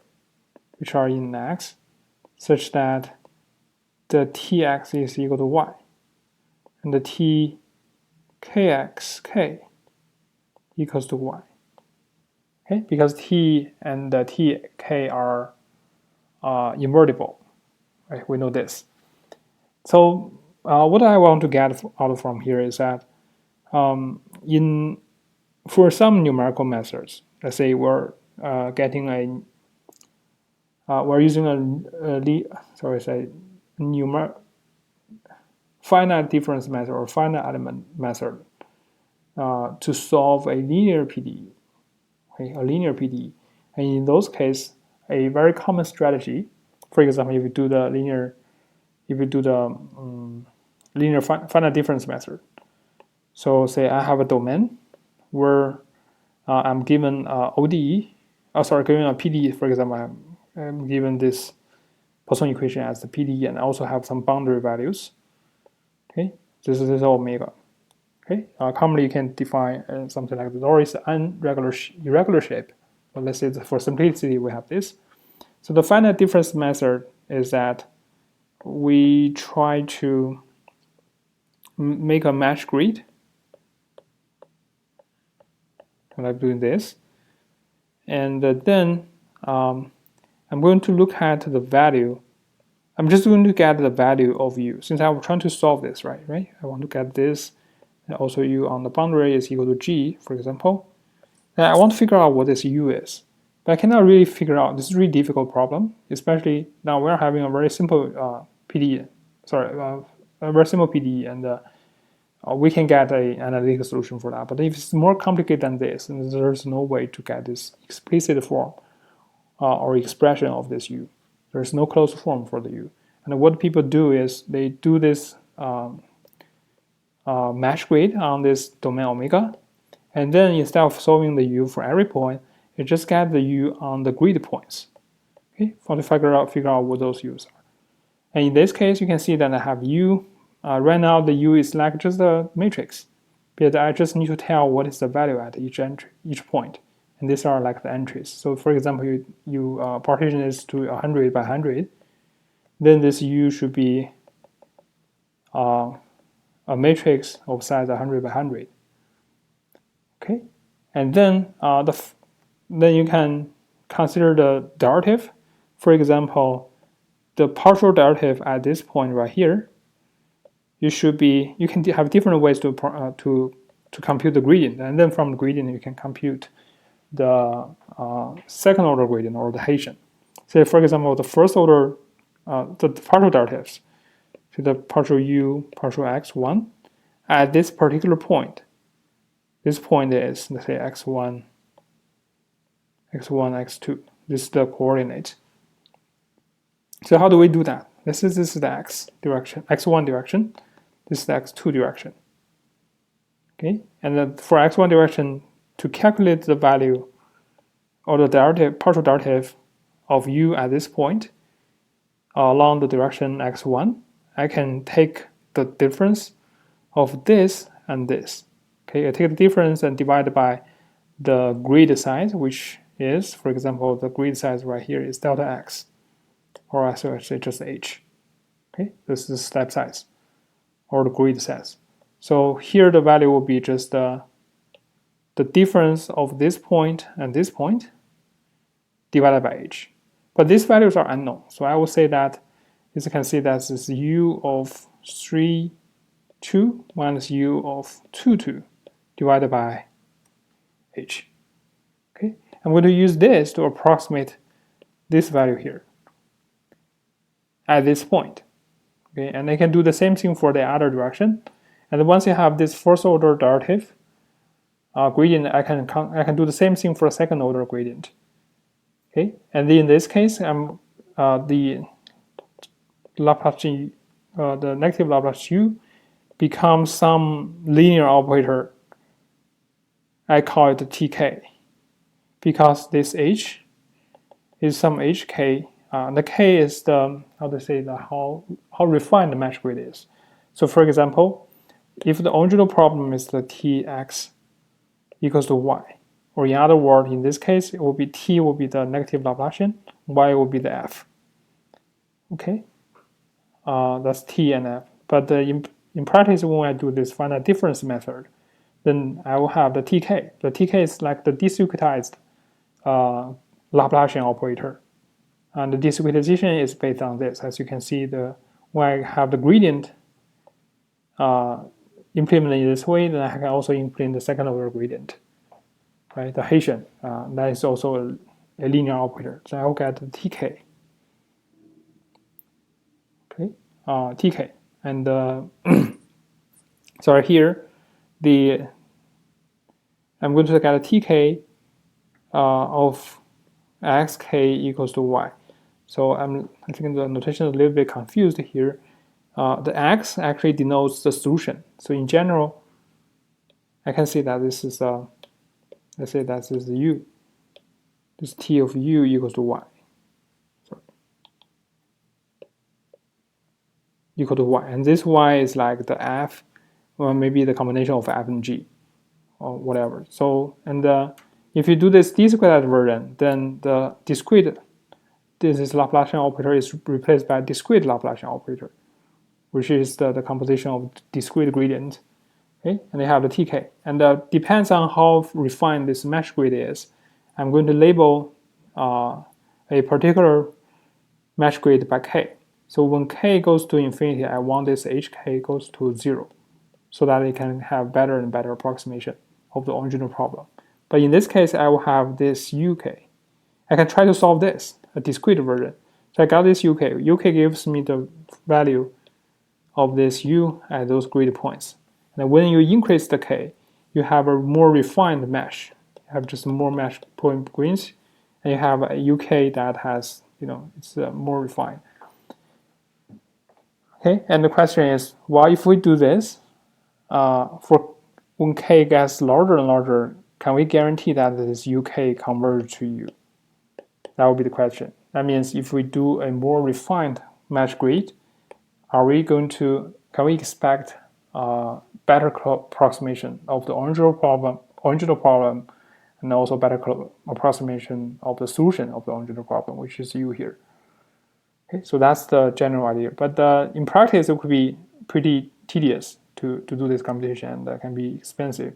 which are in x, such that the tx is equal to y, and the tkxk equals to y. Okay, because t and the tk are invertible, right? We know this. So what I want to get out from here is that for some numerical methods, let's say we're getting we're using a finite difference method or finite element method to solve a linear PDE, okay, a linear PDE. And in those cases, a very common strategy, for example, if you do the linear finite difference method. So say I have a domain where I'm given ODE, given a PDE, for example, I'm given this Poisson equation as the PDE, and I also have some boundary values. Okay, this is omega. Okay, commonly you can define something like this, or it's an irregular shape. But let's say for simplicity we have this. So the finite difference method is that we try to make a match grid. Like doing this, and then I'm going to look at the value. I'm just going to get the value of u, since I'm trying to solve this, right? I want to get this, and also u on the boundary is equal to g, for example. And I want to figure out what this u is, but I cannot really figure out. This is a really difficult problem, especially now we're having a very simple PDE. A very simple PDE, and we can get an analytical solution for that. But if it's more complicated than this, then there's no way to get this explicit form or expression of this u. There's no closed form for the u. And what people do is they do this match grid on this domain omega, and then instead of solving the u for every point, you just get the u on the grid points. Okay, for to figure out what those u's are. And in this case, you can see that I have u. Right now, the u is like just a matrix, but I just need to tell what is the value at each point, and these are like the entries. So, for example, you partition this to 100 by 100, then this u should be a matrix of size 100 by 100. Okay, and then then you can consider the derivative. For example, the partial derivative at this point right here. You can have different ways to compute the gradient, and then from the gradient you can compute the second order gradient or the Hessian. Say for example, the first order, the partial derivatives, to the partial u, partial x1, at this particular point. This point is, let's say x1, x2. This is the coordinate. So how do we do that? This is the x direction, x1 direction. This is the x2 direction. Okay, and then for x1 direction, to calculate the value or the derivative, partial derivative of u at this point along the direction x1, I can take the difference of this and this. Okay, I take the difference and divide by the grid size, which is, for example, the grid size right here is delta x, or I should say just h. Okay, this is step size, or the grid size. So here the value will be just the difference of this point and this point divided by h. But these values are unknown. So I will say that, as you can see, that is u of 3, 2 minus u of 2, 2 divided by h. Okay, I'm going to use this to approximate this value here at this point. Okay, and I can do the same thing for the other direction. And once you have this first order derivative gradient, I can do the same thing for a second order gradient. Okay, and in this case, the Laplacian, the negative Laplace u becomes some linear operator. I call it tk, because this h is some hk the k is the how to say the how refined the match grid is. So for example, if the original problem is the tx equals to y, or in other words, in this case, it will be t will be the negative Laplacian, y will be the f. Okay, that's t and f. But in practice, when I do this finite difference method, then I will have the tk. The tk is like the discretized Laplacian operator. And the discretization is based on this. As you can see, when I have the gradient implemented in this way, then I can also implement the second order gradient, right? The Hessian, that is also a linear operator. So I will get the tk. Okay, tk. And so here, I'm going to get a tk of xk equals to y. So I think the notation is a little bit confused here. The x actually denotes the solution. So in general, I can say that this is let's say that this is u. This t of u equals to y. Sorry. Equal to y, and this y is like the f, or maybe the combination of f and g, or whatever. So and if you do this discretized version, then the discrete this Laplacian operator is replaced by a discrete Laplacian operator, which is the composition of discrete gradient. Okay, and they have the tk. And depends on how refined this mesh grid is, I'm going to label a particular mesh grid by k. So when k goes to infinity, I want this hk goes to 0, so that it can have better and better approximation of the original problem. But in this case, I will have this uk. I can try to solve this, a discrete version. So I got this uk. uk gives me the value of this u at those grid points. And when you increase the k, you have a more refined mesh. You have just more mesh point grids, and you have a uk that has, it's more refined. Okay, and the question is, well, if we do this, for when k gets larger and larger, can we guarantee that this uk converges to u? That would be the question. That means if we do a more refined mesh grid, can we expect better approximation of the original problem, and also better approximation of the solution of the original problem, which is u here. Okay, so that's the general idea. But in practice, it could be pretty tedious to do this computation, and that can be expensive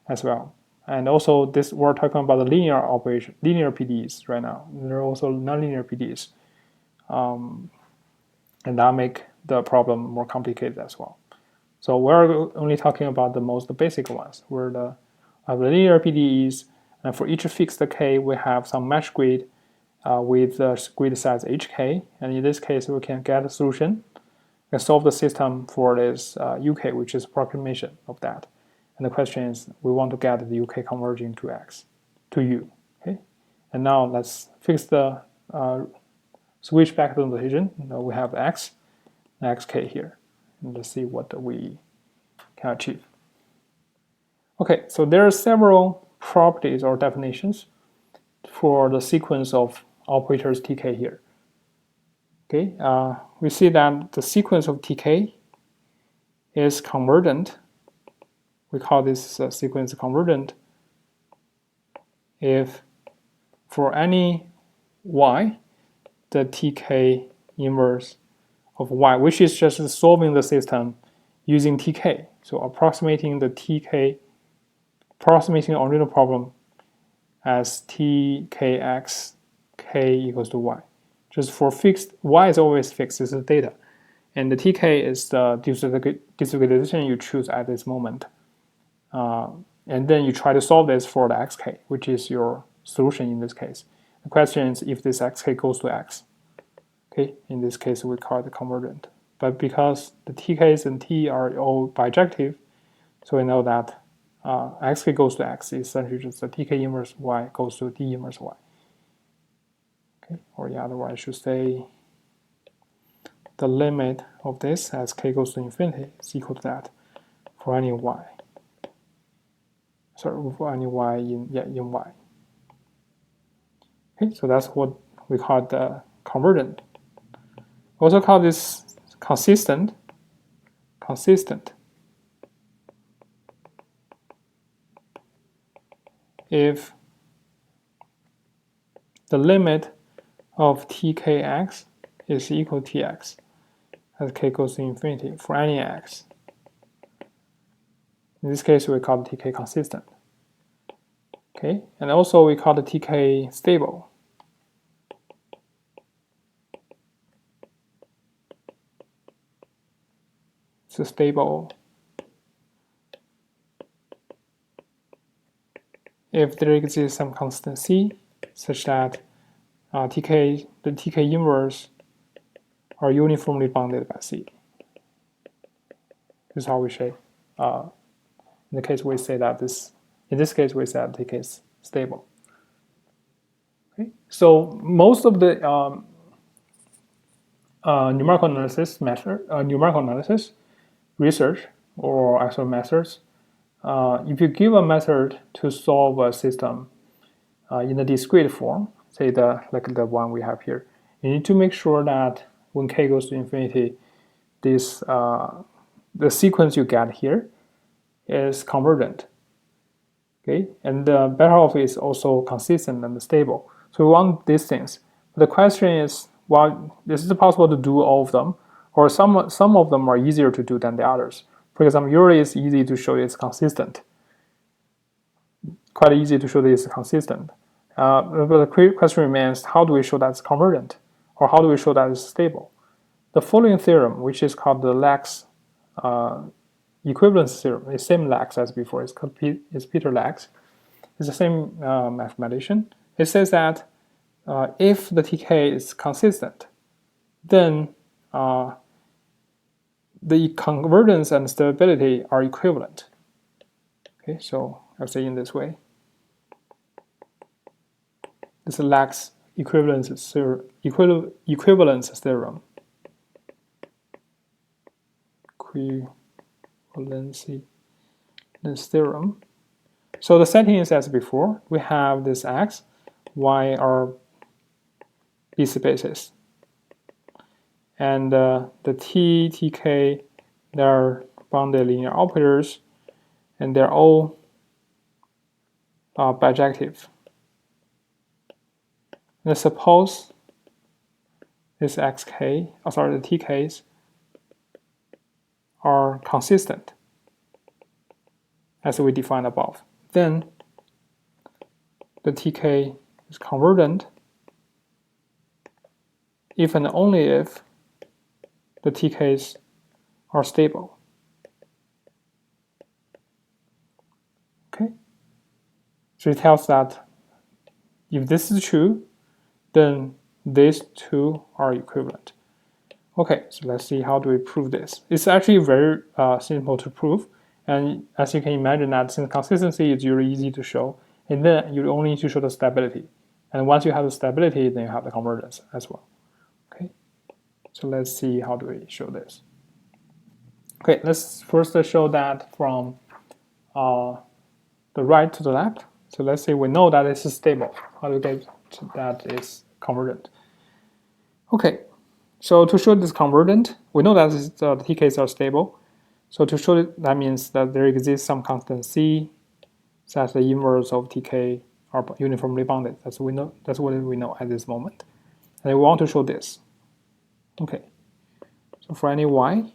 as well. And also, we're talking about the linear operation, linear PDEs right now. There are also nonlinear PDEs, and that make the problem more complicated as well. So we're only talking about the most basic ones, where the linear PDEs, and for each fixed k, we have some mesh grid with the grid size hk, and in this case, we can get a solution and solve the system for this uk, which is approximation of that. And the question is, we want to get the uk converging to x, to u. Okay, and now let's fix the switch back to the notation. Now we have x and xk here, and let's see what we can achieve. Okay, so there are several properties or definitions for the sequence of operators tk here. Okay, we see that the sequence of tk is convergent. We call this sequence convergent if for any y, the tk inverse of y, which is just solving the system using tk. So approximating the original problem as tkx k equals to y. Just for fixed, y is always fixed, this is data. And the tk is the discretization you choose at this moment. And then you try to solve this for the xk, which is your solution in this case. The question is if this xk goes to x. Okay, in this case we call it convergent. But because the tks and t are all bijective, so we know that xk goes to x is essentially just the tk inverse y goes to t inverse y. Okay, or yeah, otherwise I should say the limit of this as k goes to infinity is equal to that for any y. Sorry, for any y in y. Okay, so that's what we call the convergent. We also call this consistent. If the limit of tkx is equal to tx as k goes to infinity for any x. In this case, we call the tk consistent. Okay, and also we call the tk stable. It's stable if there exists some constant c such that the tk inverse are uniformly bounded by c. This is how we say. In the case we say that this. In this case, we said tk is stable. Okay, so most of the numerical analysis research or actual methods, if you give a method to solve a system in a discrete form, say like the one we have here, you need to make sure that when k goes to infinity, this the sequence you get here is convergent. Okay, and better off is also consistent and stable. So we want these things. The question is, well, is it possible to do all of them, or some of them are easier to do than the others? For example, usually it's easy to show it's consistent. Quite easy to show that it's consistent. But the question remains, how do we show that it's convergent, or how do we show that it's stable? The following theorem, which is called the Lex Equivalence Theorem, the same Lex as before. It's Peter Lex. It's the same mathematician. It says that if the tk is consistent, then the convergence and stability are equivalent. Okay, so I'll say in this way. This is Lex Equivalence Theorem. Equivalence theorem. So the setting is as before. We have this x, y are B spaces, and the t, tk, they're bounded linear operators, and they're all bijective. And suppose this xk, the tks are consistent as we defined above. Then the tk is convergent if and only if the tks are stable. Okay, so it tells that if this is true, then these two are equivalent. Okay, so let's see how do we prove this. It's actually very simple to prove, and as you can imagine that since consistency is really easy to show, and then you only need to show the stability. And once you have the stability, then you have the convergence as well. Okay, so let's see how do we show this. Okay, let's first show that from the right to the left. So let's say we know that this is stable. How do we get that is convergent? Okay, so to show this convergent, we know that the tks are stable. So to show it, that means that there exists some constant c such that the inverse of tk are uniformly bounded. That's what we know at this moment. And we want to show this. Okay, so for any y,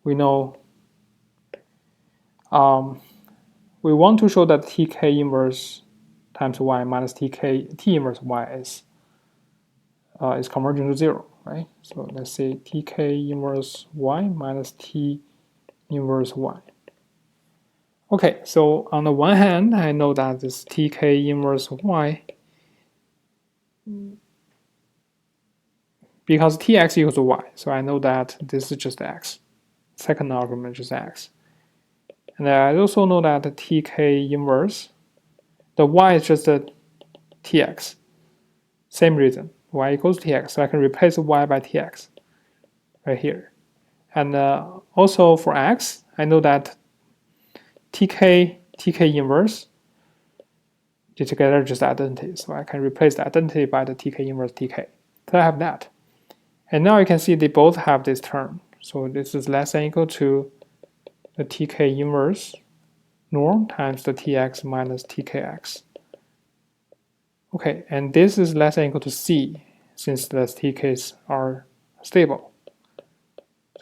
we know we want to show that tk inverse times y minus t inverse y is converging to 0, right? So let's say tk inverse y minus t inverse y. Okay, so on the one hand, I know that this tk inverse y, because tx equals to y, so I know that this is just x. Second argument is x. And I also know that the tk inverse, the y is just a tx. Same reason, y equals tx, so I can replace y by tx right here. And also for x, I know that tk inverse together just identity. So I can replace the identity by the tk inverse tk. So I have that. And now you can see they both have this term. So this is less than or equal to the tk inverse norm times the tx minus tkx. Okay, and this is less than or equal to c, since the tk's are stable.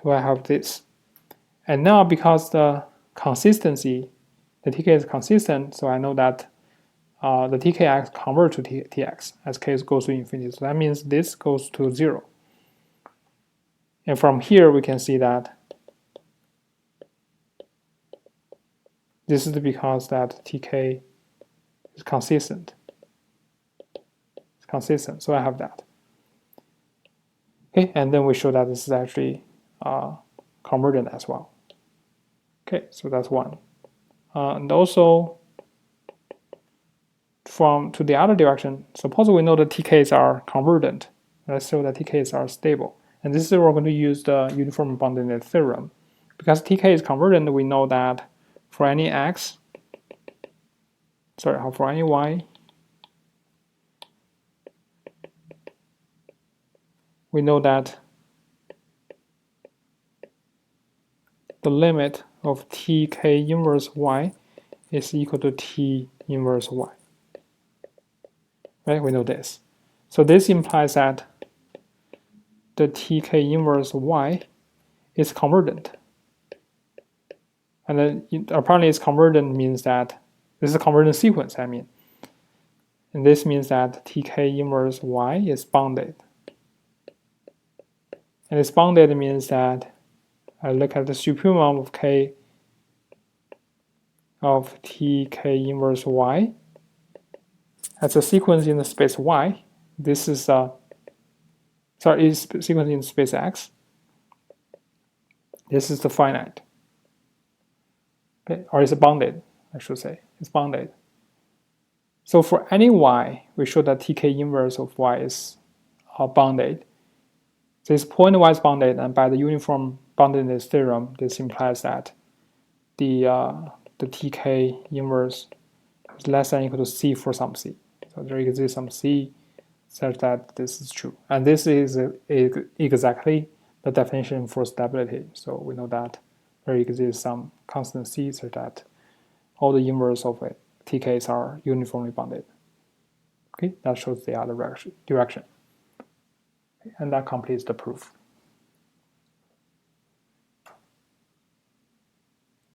So I have this. And now because the consistency, the tk is consistent, so I know that the tkx converts to tx as k goes to infinity. So that means this goes to 0. And from here we can see that this is because that tk is consistent. It's consistent, so I have that. Okay, and then we show that this is actually convergent as well. Okay, so that's one. And also, to the other direction, suppose we know the tk's are convergent. Let's show that tk's are stable. And this is where we're going to use the uniform Bondedness theorem. Because tk is convergent, we know that for any x, for any y, we know that the limit of tk inverse y is equal to t inverse y. Right? We know this. So this implies that the tk inverse y is convergent. And then apparently it's convergent means that this is a convergent sequence, I mean. And this means that tk inverse y is bounded. And it's bounded means that I look at the supremum of k of tk inverse y as a sequence in the space y. This is is sequence in space x. This is the finite. Okay, or it's bounded, I should say. It's bounded. So for any y, we show that tk inverse of y is bounded. So it's pointwise bounded, and by the uniform Bondedness theorem, this implies that the tk inverse is less than or equal to c for some c. So there exists some c such that this is true. And this is exactly the definition for stability. So we know that there exists some constant c such that all the inverse of it, tk's are uniformly bounded. Okay, that shows the other direction. And that completes the proof.